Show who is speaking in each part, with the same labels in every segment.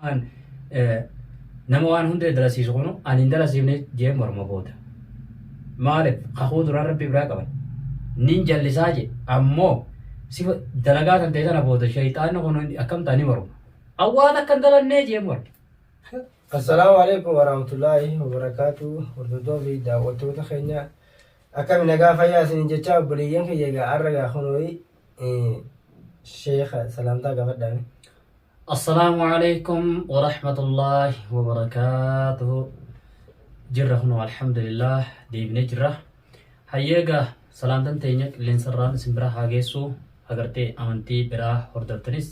Speaker 1: an nama waan hunda darasiisu kunu ani darasiifne jee morma booda maaliif kakuu duraan rabbi biraa qaban nin jallisaa je ammoo sifa dalagaa tan ta'e sana booda shayxaanni kun akkam ta'anii morma awwaan akkan dalannee jee morma.
Speaker 2: السلام عليكم ورحمة الله وبركاته وردو في دعوتو تخينا أكمل نجا فيا سنجتشا بليين كي يجا أرجع خنوي شيخ سلامتا قبل
Speaker 1: السلام عليكم ورحمة الله وبركاته جرة هنا الحمد لله دي بنجرة هيجا سلامتا تينيك لنسران سمبرا هاجيسو أغرتي أمنتي برا هردرتنس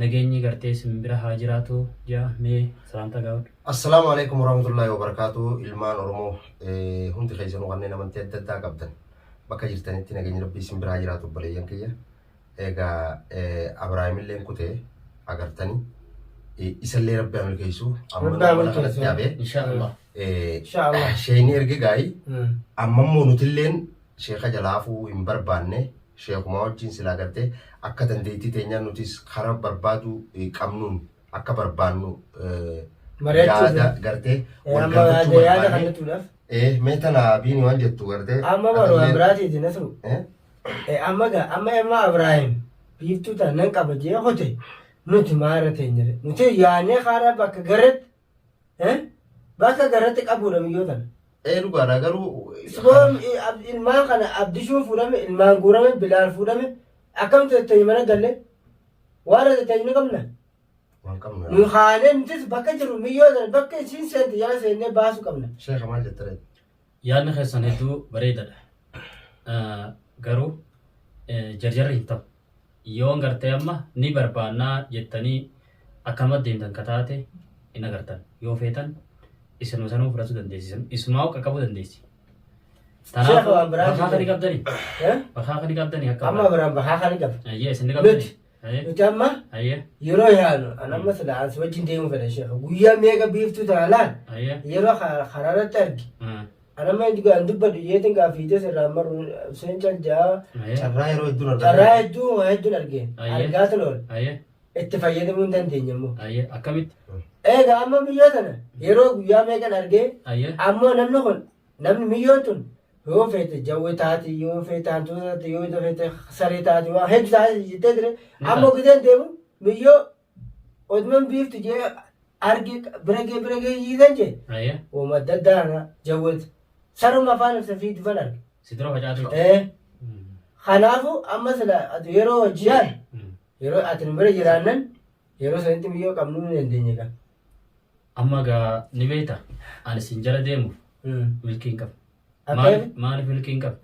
Speaker 1: نجيني غرتي سمبرا هاجراتو جا مي سلامتا قاود.
Speaker 3: السلام عليكم ورحمة الله وبركاته إلمان ورمو هم تخيزون وغنينا من تيدا قبضن بكا جرتني تنجيني ربي سمبرا هاجراتو بليين كيا إيجا أبراهيم اللي نكوتي أغرتني إسالي ربي عمل كيسو
Speaker 2: ربي عمل كيسو
Speaker 1: إن شاء الله
Speaker 2: إن شاء الله
Speaker 3: شيني إرجع جاي أما مونوتلين شيخ جلافو إمبربانة شيخ ماوجين سلاغرتي akka dandeetti teenya nutis karaa barbaadu qabnuun akka barbaannu yaada gartee
Speaker 2: wal gaafachuu barbaanne
Speaker 3: meetana biini waan jettu gartee
Speaker 2: amma baroo abiraatiiti nasu amma Ibrahim biiftuu tan nan qaba jee hote nuti maara teenya nuti yaanee karaa bakka garatti qabuudha miyyoo tan
Speaker 3: dhugaadha garuu
Speaker 2: ilmaan kana abdishuun fuudhame ilmaan guurame bilaal fuudhame akkam ta'e mana galle waan ta'e ni qabna nu xaaleen tis bakka jiru miyyoo bakka isin seenti yaa seenne baasu qabna
Speaker 3: sheekha maal jettare
Speaker 1: yaadni keessan hedduu bareedaadha garuu jarjarri hin ta'u yoo gartee amma ni barbaannaa jettanii akkama deemtan kataate hin agartan yoo feetan isinuma sanuu fudhatu dandeessisan isumaa akka qabu dandeessi.
Speaker 2: Sheekh waan biraa
Speaker 1: bakka kani qabdani bakka kani qabdani akka
Speaker 2: amma biraan bakka kani qab
Speaker 1: isin ni qabdani
Speaker 2: nuti amma
Speaker 1: ayye
Speaker 2: yeroo yaanu anamma sila as wajjin deemu fedha sheekh guyyaa meeqa biiftuu taalaan yeroo karaarratti argi anamma indigaan dubbadu yeetin gaafiite sirraa maru seen caljaa
Speaker 3: carraa yeroo
Speaker 2: hedduun argeen argaatu lool itti fayyadamuu hin dandeenya immoo
Speaker 1: akkamitti
Speaker 2: eega amma miyyoo tana yeroo guyyaa meeqan argee ammoo namni miyyoon tun yoo feete jawwe taati yoo feete hantuuta taati yoo feete saree taati waa hedduu taati jettee dire ammoo giteen deemu miyyoo oduman biiftu jee argi biragee yiisan jee uuma daddaana jawweta saruma afaan ibsa fiitu fan arge
Speaker 1: sidira facaatu
Speaker 2: kanaafu amma sila yeroo hojjiyaan yeroo ati nu bira jiraannan yeroo sanitti miyyoo qabnuu ni dandeenya kan
Speaker 1: amma gaa ni beekta ani sin jala deemuuf milkiin qaba. Maaliif milkiin qaba?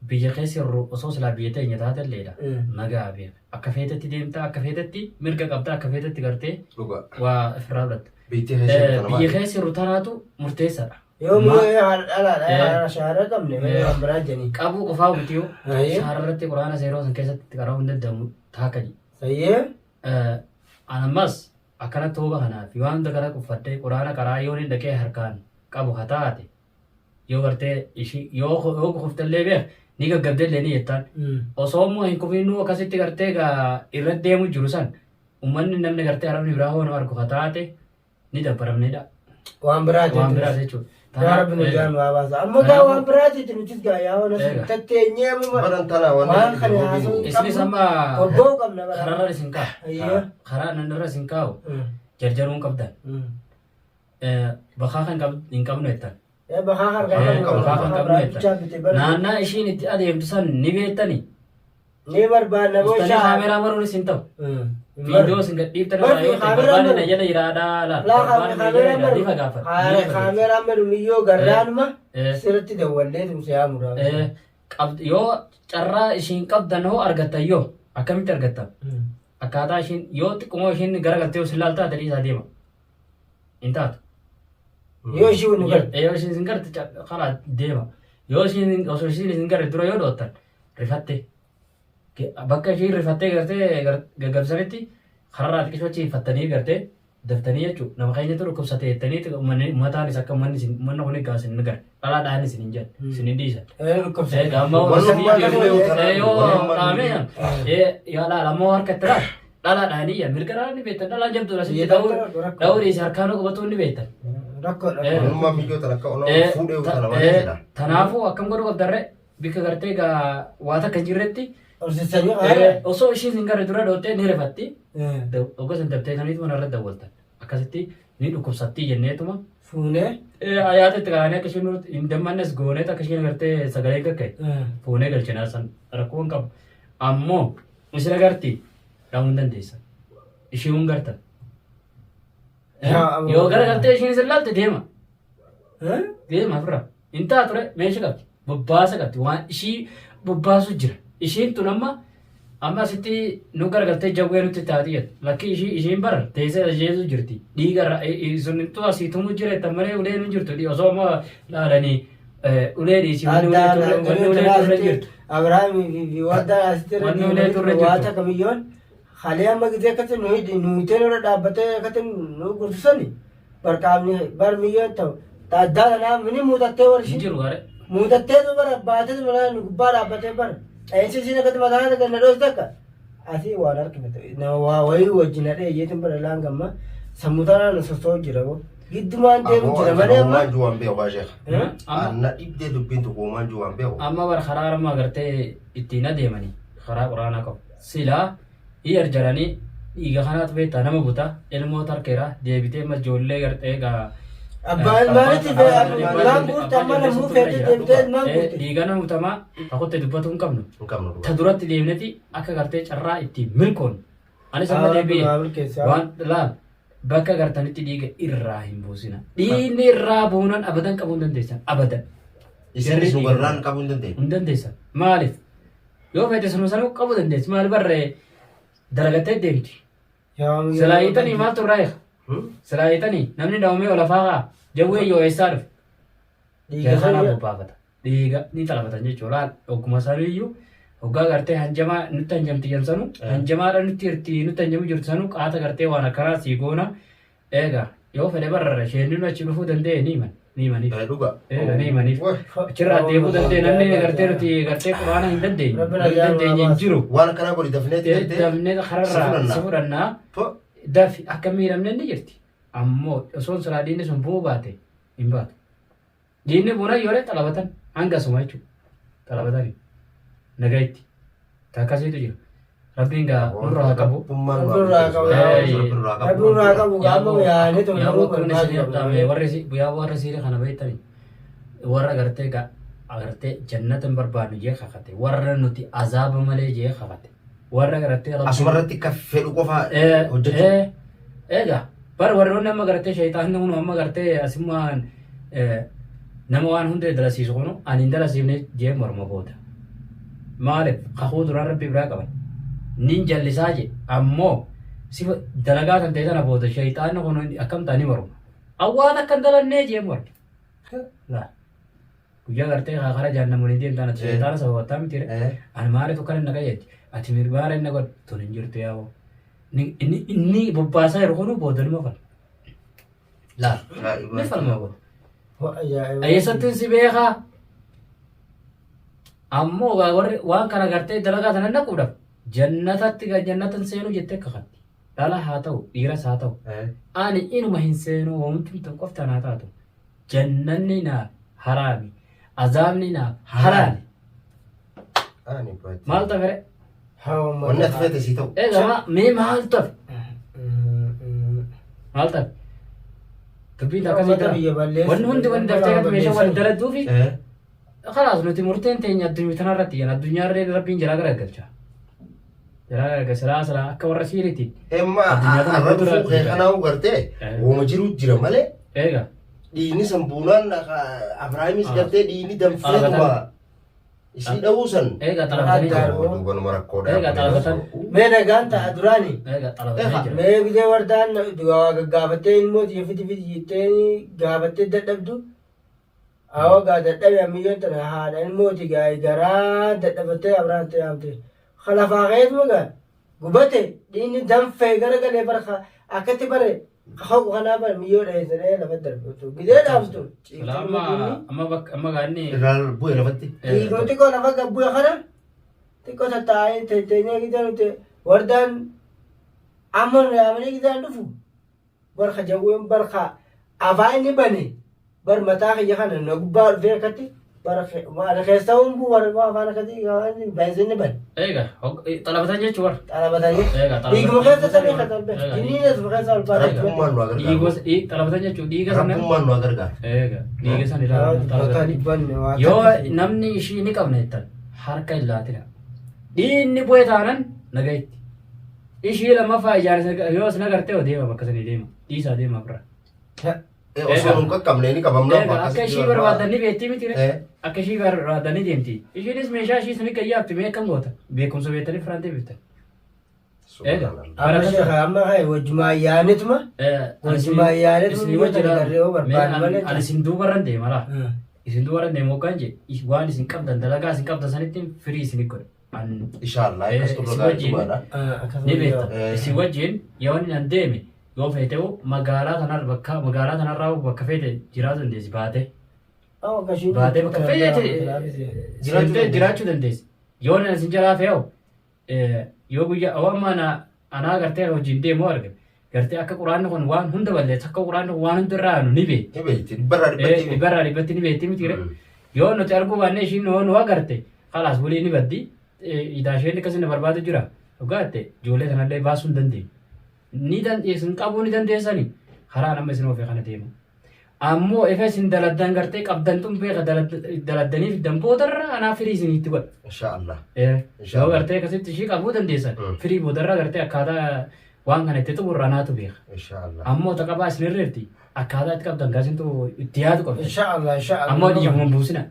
Speaker 1: Biyya keessa yeroo osoo silaa biyya teenya taatelleedha. Nagaa beeka. Akka feetetti deemtaa, akka feetetti mirga qabdaa, akka feetetti gartee waa ofirraa fudhatta. Biyya keessa yeroo tanaatu murteessaadha.
Speaker 2: Yoo shaara qabne waan biraa jennee.
Speaker 1: Qabuu qofaa bitiyoo shaararratti quraana seeroo san keessatti qara'uu hin danda'amu taakani.
Speaker 2: Sayyee.
Speaker 1: Anammas akkana tooba kanaaf yoo hunda kana uffadhee quraana qaraa yoo inni dhaqee harkaan qabu haa taate yoo gartee ishii yoo kuftallee beek ni gaggabdellee ni jettaan osoo immoo hin kufiinuu akkasitti gartee irra deemu jiru san ummanni namni gartee arabni biraa hoo nama argu haa taate ni dabbaramnedha.
Speaker 2: Waan biraa
Speaker 1: jechuudha.
Speaker 2: yaa rabbi nu jaan waa baasa amma gaa waan biraatiiti nutis gaa yaa waan tatteenyee
Speaker 3: waan
Speaker 2: kana haasuu
Speaker 1: isinis amma
Speaker 2: obboo qabna
Speaker 1: kararra isin kaa'u karaa nanarra isin kaa'u jarjaruun qabdan bakkaa kan hin qabnu jettan
Speaker 2: bakkaa kan
Speaker 1: qabnu jettan naannaa ishiin itti adeemtu san ni beektani
Speaker 2: ni barbaanna
Speaker 1: booshaa kaameraa maruun isin ta'u Video singkat deep terus ayo aja dah irada lah.
Speaker 2: Kamera merumiyo garan mah sirati dawalle tum saya murah.
Speaker 1: Yo cara isin kap dan ho argata yo akam tergata. Akada isin yo kumo isin gara garte usilalta tadi sadia mah. Intat.
Speaker 2: Yo isin nugar.
Speaker 1: Yo isin singkat kala dema. Yo isin singkat itu yo dotan. Rifatte. Bakka ishii rifattee gartee gaggabsanitti kararraatti qishochi fattanii gartee daftanii jechuudha. Nama keenya turu kubsatee jettaniiti mataan isa akka manna kuni gaasin ni gara dhalaadhaan isin hin jedhan isin hin dhiisan. Yoo dhaamee yaala ammoo harka itti Dhala dhaaniyya mirga dhala ni beektan dhalaan jabduudha sitti
Speaker 2: Rakkoodha.
Speaker 1: dhawurii isa harkaan qabatuu ni beektan.
Speaker 2: Rakkoodha.
Speaker 3: Kunummaa biyyoota akka onoo fuudhee utana malee jedha.
Speaker 1: Kanaafuu akkam godhu qabdarre bika gartee gaa waa takka jirretti
Speaker 2: Horsiisanii haala.
Speaker 1: osoo ishiin hin garre dura dhoottee ni rifatti oggos hin dabtee kaniitu mana irra dawwaltan akkasitti ni dhukkubsattii jenneetuma
Speaker 2: Fuunee.
Speaker 1: yaadatti kaanii akka ishiin hin dammannes gooneet akka ishiin gartee sagalee kakka'e fuunee galchinaa san rakkoo hin qabu ammoo isin agartii dhaamuu hin dandeessan ishii hun gartan yoo gara gartee ishiin isin laalte deema deema firra hin taa ture meesha qabdi bobbaasa qabdi waan ishii bobbaasu jira ishiin tun amma asitti nu garagaltee jawwee nutti taati jedhu lakki ishiin bara teessee ajjeesu jirti dhiigarra sunnitu asii tumuu jireetta malee ulee nu jirtu osoo amma laalanii ulee dhiisi wanni ulee turre jirtu.
Speaker 2: Abrahaamii fi wardaa asitti
Speaker 1: Wanni ulee turre jirtu.
Speaker 2: waata kamiyyoon halee amma gisee akkatti nuyiteen irra dhaabbatee akkatti nu gursisani barqaamni barmiyyoon ta'u addaa kanaa mini muuxattee
Speaker 1: Hin
Speaker 2: warshi
Speaker 1: jiru gaare.
Speaker 2: muuxattee bara baatee bara gubbaa dhaabbatee bara dhayinsi isiin akkatti mataa ganna dhoos takka asii waan harkifate nama waa wayii wajjin hadhee iyyeetiin bara laan gamma sammuu tanaan sosoo jira boo giddumaan deemu jira malee amma
Speaker 3: Uumaan juwaan beeku waa sheekha. Anna dhibdee dubbiin tokko uumaan juwaan beeku.
Speaker 1: Amma bara karaa armaa gartee ittiin adeemanii karaa quraanaa qabu silaa iyar jaranii dhiiga kanaatu beektaa nama buta ilmoota harkeera deebitee ijoollee gartee gaa
Speaker 2: abbaan maalitti maan guurte amma namuu feete deebitee maan guurte
Speaker 1: dhiiga nama butamaa takutti dubbatu hin qabnu
Speaker 3: Hin qabnu
Speaker 1: ta duratti deemneti akka gartee carraa ittiin milkoon anis amma deebi'e waan laal bakka gartanitti dhiiga irraa hin buusina dhiigni irraa buunan abadan qabuu hin dandeessan abadan
Speaker 3: Isinis nu garraan qabuu hin dandeenye.
Speaker 1: hin dandeessan maaliif yoo feete sanuu sanuu qabuu dandeessi maal barree dalagattee deemti silaayitanii maaltu irraa eega silaayitanii namni daawwamee olafaa kaa jawwee yoo eessaa dhufe
Speaker 2: dhiiga
Speaker 1: kanaa
Speaker 2: sana
Speaker 1: bobbaafata dhiiga ni talafatan jechuudha laal ogguma saniyyuu hoggaa gartee hanjamaa nutti hanjamti jamsanu hanjamaadha nutti hanjamu jirtu sanu qaata gartee waan akkanaa sii goona eega yoo fedhe barra isheen achi dhufuu danda'e ni himaniif
Speaker 3: Dhuga.
Speaker 1: eega ni himaniif achirraa deemuu danda'e namni gartee nuti gartee quraana hin dandeenye hin jiru
Speaker 3: Waan akkanaa godhi dafnee
Speaker 1: dafnee kararraa si fudhannaa dafi akka miidhamne ni jirti ammoo osoon silaa diinni sun bu'uu baate hin baatu diinni bu'uuna yoo xalabatan hanga suma jechuudha xalabatanii nagayitti takkasiitu jira rabbiin gaa nurraa qabu
Speaker 2: Rabbiin qabu gaama yaa'anii
Speaker 1: warri siire kana beektanii warra agartee agartee jannata hin barbaadu jee kakate warra nuti azaaba malee jee kakate warra agartee
Speaker 3: asumarratti akka fedhu qofa hojjechu.
Speaker 1: eega bar warroonni amma agartee shayitaanni kun amma agartee asimmaan nama waan hundee dalasiisu kunu ani hin dalasiifne jee morma booda maaliif kakuu duraan rabbi biraa qaban nin jallisaa je ammoo sifa dalagaa kan ta'e sana booda shayitaanni kun akkam ta'anii morma awwaan akkan dalannee jee morma guyyaa gartee kakara jaannamuun hin deemtaan ati shayitaana sababattaa mitire ani maaliif kan hin naqayyetti ati mirbaara inni godhu tun hin jirtu yaa'u inni bobbaasaa yeroo kunu booda nima fal laal ni falma godhu eessattiin si beekaa ammoo warri waan kana gartee dalagaa sana naquudhaaf jannatatti jannatan seenuu jettee kakatti dhala haa ta'u dhiiras haa ta'u ani inuma hin seenuu homtuun tan qoftaan haa taatu jannanni naaf haraami azaabni naaf halaali maal tafere
Speaker 3: Wanni ati feete sii ta'u.
Speaker 1: egaa mee maal tafe maal tafe dubbiin akkasii ta'a wanni hundi wanni daftee gati meeshaa wal daladduufi خلاص نتي مرتين تاني الدنيا تنارتي أنا الدنيا ري ربين جلاغ رجلتها جلاغ سلا كور رسيلتي
Speaker 3: Emma arraba fuuqee kanaa gartee wooma jiru jira malee
Speaker 1: إيجا
Speaker 3: dhiigni sambuunaan Abrahaamis gartee dhiigni danfeetuma isii dha'uusan.
Speaker 1: إيجا طلبتني
Speaker 3: Duubanuma rakkoodha.
Speaker 1: إيجا طلبتني
Speaker 2: mee nagaan ta'a duraani
Speaker 1: إيجا طلبتني
Speaker 2: mee biyya wardaan gaafattee ilmoo fiti jettee gaafattee dadhabdu awwa gaa dadhabe ammayyoon tana haadha ilmooti gaa garaa dadhabattee abraan ta'e amte kalafaa keetuma gaa gubate dhiinni danfee gara galee bara akkatti bare kakau kanaa bara miyyoo dheessanee lafa darbatu gidee dhaabtu
Speaker 1: أما قالني
Speaker 3: Irraa bu'e lafatti.
Speaker 2: dhiigoo xiqqoo lafa gabbu'e kana xiqqoo tattaa'ee tetteenyee gidee nuti wardaan Amma yaamanii giddaan dhufu barka jawween barka afaan ni bane bar mataa kiyya kana na gubbaa dhufee akkatti bara keessa humbuu warra afaan akkatti baay'isanii ban.
Speaker 1: Eega xalabatan jechuun warra.
Speaker 2: Xalabatan
Speaker 1: Eega
Speaker 2: dhiiguma keessa sabee katabbe jiniinas keessa albaadha.
Speaker 3: Rabbummaan nu agargaara.
Speaker 1: Xalabatan jechuun dhiiga sana.
Speaker 3: Rabbummaan nu agargaara.
Speaker 1: Eega dhiiga sana ilaaluun yoo namni ishii ni qabna jettan harka illaatina. Dhiinni bu'ee taanan nagayitti. Ishii lammaffaa ijaarsa yoo as nagartee oo deema bakka sanii deema. Dhiisaa deema bira.
Speaker 3: Osoo nun qaqqabnee ni qabamna.
Speaker 1: Akka ishii barbaadanii beektii miti akka ishii barbaadanii deemti. Ishiinis meeshaa ishii suni qayyaabti beekam goota. Beekumsa beektanii firaantee beektan.
Speaker 2: Amma wajjumaa yaanituma. Wajjumaa yaanituma.
Speaker 1: Ani isin duubarran deema laa. Isin duubarran deema hoggaan jee waan isin qabdan dalagaa isin qabdan sanitti firii isin godha.
Speaker 3: Inshallah akkas turre gaariidha.
Speaker 1: Ni beekta. Isin wajjin yoo inni an deeme yoo feete magaalaa kanarraa bakka feete jiraatu dandeessi baatee. Baatee bakka feete jiraachuu dandeessi. Yoo inni isin jalaa fe'u yoo guyyaa awwammaa anaa gartee hojiin deemu arge gartee akka quraanni kun waan hunda balleessa akka quraanni kun waan hunda irraa aanu ni beekti.
Speaker 3: Ni beekti dhibbarraa
Speaker 1: dhibbatti ni beekti miti yoo nuti arguu baannee ishiin nu agarte khalaas walii ni baddi. Idaasheen akkasii na barbaadu jira. Dhugaatte ijoollee kanallee baasuu hin dandeenye. Ni dandeessan qabuu ni dandeessani. Karaa nama isin ofii kana deemu. Ammoo efa isin daladdan gartee qabdan tun beeka daladdaniif damboodarra anaa firii isiniitti godha.
Speaker 3: Inshallah.
Speaker 1: Yoo gartee akkasitti ishii qabuu dandeessan firii boodarra gartee akkaataa waan kana itti xumurra anaatu beeka.
Speaker 3: Inshallah.
Speaker 1: Ammoo taqabaa isin irreetti akkaataa itti qabdan gaasintu itti yaadu qabda.
Speaker 2: Inshallah.
Speaker 1: Ammoo dhiifama buusina.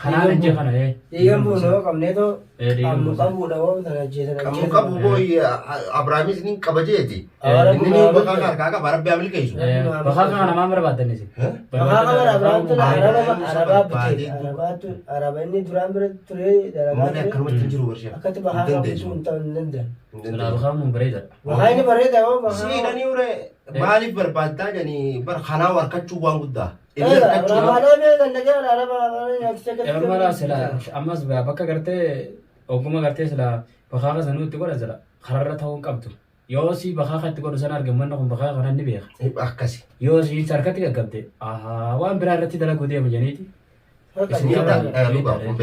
Speaker 1: Kanaan ejjee kana
Speaker 2: dhiigan buunoo qabneetoo qabnu qabuudha waan sana ajjeesan
Speaker 3: Kamu qabu boy Abrahaamis ni qaba jeeti. Inni ni bakka harkaa qaba Rabbi amil keeysu.
Speaker 1: Bakka kana maan barbaaddanisi.
Speaker 2: Bakka kana Abrahaamtu arabaa bitee araba inni duraan bira turee
Speaker 3: Mana
Speaker 2: dalagaa
Speaker 3: akkanumatti hin jiru warshaa.
Speaker 2: akkatti bakka kana sun ta'uu hin danda'an.
Speaker 1: Silaa bakka mun bareeda.
Speaker 2: Bakka inni bareeda yoo bakka
Speaker 3: Siidhanii ure maaliif barbaaddaa jedhanii bar kanaa warkachuu waan guddaa.
Speaker 1: Mala sila ammas bakka gartee ogummaa gartee sila bakka sanuu itti godha sila kararra ta'uu qabdu. Yoo si bakka itti godhu sana argamanna kun bakka kana ni beeka.
Speaker 3: Akkasi.
Speaker 1: Yoo si harkatti gaggabde waan biraa irratti dalaguu deema jeniiti.
Speaker 3: Isin yaadaan lugaa kun